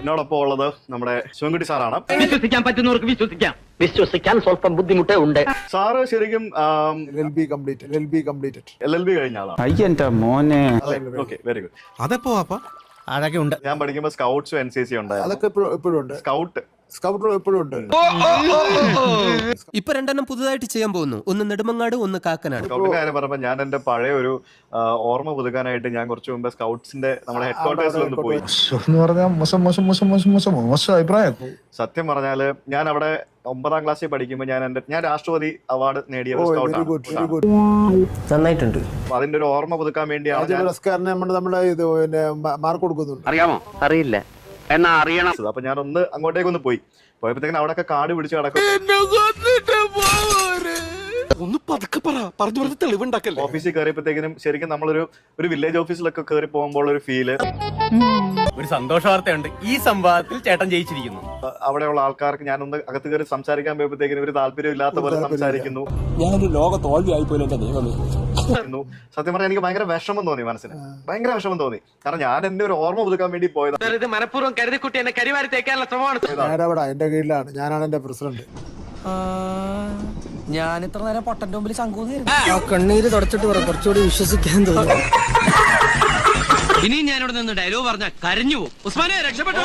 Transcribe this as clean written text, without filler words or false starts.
എന്നോടൊപ്പം ഉള്ളത് നമ്മുടെ ശിവൻകുട്ടി സാറാണ്. വിശ്വസിക്കാൻ പറ്റുന്നവർക്ക് വിശ്വസിക്കാം, വിശ്വസിക്കാൻ സ്വല്പം ബുദ്ധിമുട്ടേ ഉണ്ട്. സാറ് ശരിക്കും LLB കഴിഞ്ഞ ആളാണ്. അയ്യന്റെ മോനെ. Okay, very good. അതെപ്പോ അതൊക്കെ ഉണ്ട്. ഞാൻ പഠിക്കുമ്പോൾ സ്കൗട്ട്സും NCC ഉണ്ടായിരുന്നു. അതൊക്കെ ഇപ്പോഴും ഉണ്ട്. സ്കൗട്ട് എപ്പോഴും ഉണ്ട്. ഇപ്പൊ രണ്ടെണ്ണം പുതുതായിട്ട് ചെയ്യാൻ പോകുന്നു. ഒന്ന് നെടുമങ്ങാട്, ഒന്ന് കാക്കനാട്. സ്കൗട്ടിന്റെ കാര്യം പറഞ്ഞപ്പോൾ ഞാൻ എന്റെ പഴയ ഒരു ഓർമ്മ പുതുക്കാനായിട്ട് ഞാൻ കുറച്ച് മുമ്പ് സ്കൗട്ട്സിന്റെ നമ്മുടെ ഹെഡ് ക്വാർട്ടേഴ്സിൽ ഒന്ന് പോയി. അഭിപ്രായം. സത്യം പറഞ്ഞാല് ഞാൻ അവിടെ 9ാം ക്ലാസ്സിൽ പഠിക്കുമ്പോൾ ഞാൻ രാഷ്ട്രപതി അവാർഡ് നേടിയ ഒരു സ്കൗട്ടാണ്. നന്നായിട്ടുണ്ട്. അപ്പൊ അതിന്റെ ഒരു ഓർമ്മ പുതുക്കാൻ വേണ്ടിയാണ് ഞാൻ മാർക്ക് കൊടുക്കുന്നുണ്ട്. അറിയാമോ? അറിയില്ല, എന്നാ അറിയണം. അപ്പൊ ഞാൻ അങ്ങോട്ടേക്കൊന്ന് പോയപ്പോഴത്തേക്കും അവിടെ ഒക്കെ കാട് പിടിച്ച് കിടക്കും. ഒന്ന് പതുക്കെ പറഞ്ഞു തെളിവുണ്ടാക്കല്ലേ. ഓഫീസിൽ കയറിയപ്പോഴത്തേക്കിനും ശരിക്കും നമ്മളൊരു വില്ലേജ് ഓഫീസിലൊക്കെ കയറി പോകുമ്പോൾ ഒരു ഫീല്. ഒരു സന്തോഷ വാർത്തയുണ്ട്, ഈ സംഭവത്തിൽ ചേട്ടൻ ജയിച്ചിരിക്കുന്നു. അവിടെയുള്ള ആൾക്കാർക്ക് ഞാനൊന്ന് അകത്ത് കയറി സംസാരിക്കാൻ പോയപ്പോഴത്തേക്കിനും ഒരു താല്പര്യം ഇല്ലാത്ത പോലെ സംസാരിക്കുന്നു. ഞാനൊരു ലോക തോൽവിയായി പോലും എന്റെ ദൈവമേ. സത്യം പറഞ്ഞാൽ എനിക്ക് ഭയങ്കര വിഷമം തോന്നി, മനസ്സിന് ഭയങ്കര വിഷമം തോന്നി. കാരണം ഞാൻ എന്റെ ഒരു ഓർമ്മ പുതുക്കാൻ വേണ്ടി പോയതാണ്. ഇത് മനഃപൂർവ്വം കരുതിക്കുട്ടി എന്നെ കരിവാരി തേക്കാനുള്ള ശ്രമമാണ്. എന്റെ കീഴിലാണ്, ഞാനാണ് എന്റെ പ്രസിഡന്റ്. ഞാൻ ഇത്ര നേരം പൊട്ടന്റെ മുമ്പിൽ ശങ്കൂന്നിരുന്നു. കണ്ണീര് തുടച്ചിട്ട് കുറച്ചുകൂടി വിശ്വസിക്കാൻ തോന്നുന്നു. ഇനി ഞാനിവിടെ നിന്ന് ഡയലോഗ് പറഞ്ഞാൽ കരഞ്ഞു പോകും. ഉസ്മാനെ രക്ഷപ്പെട്ടോ.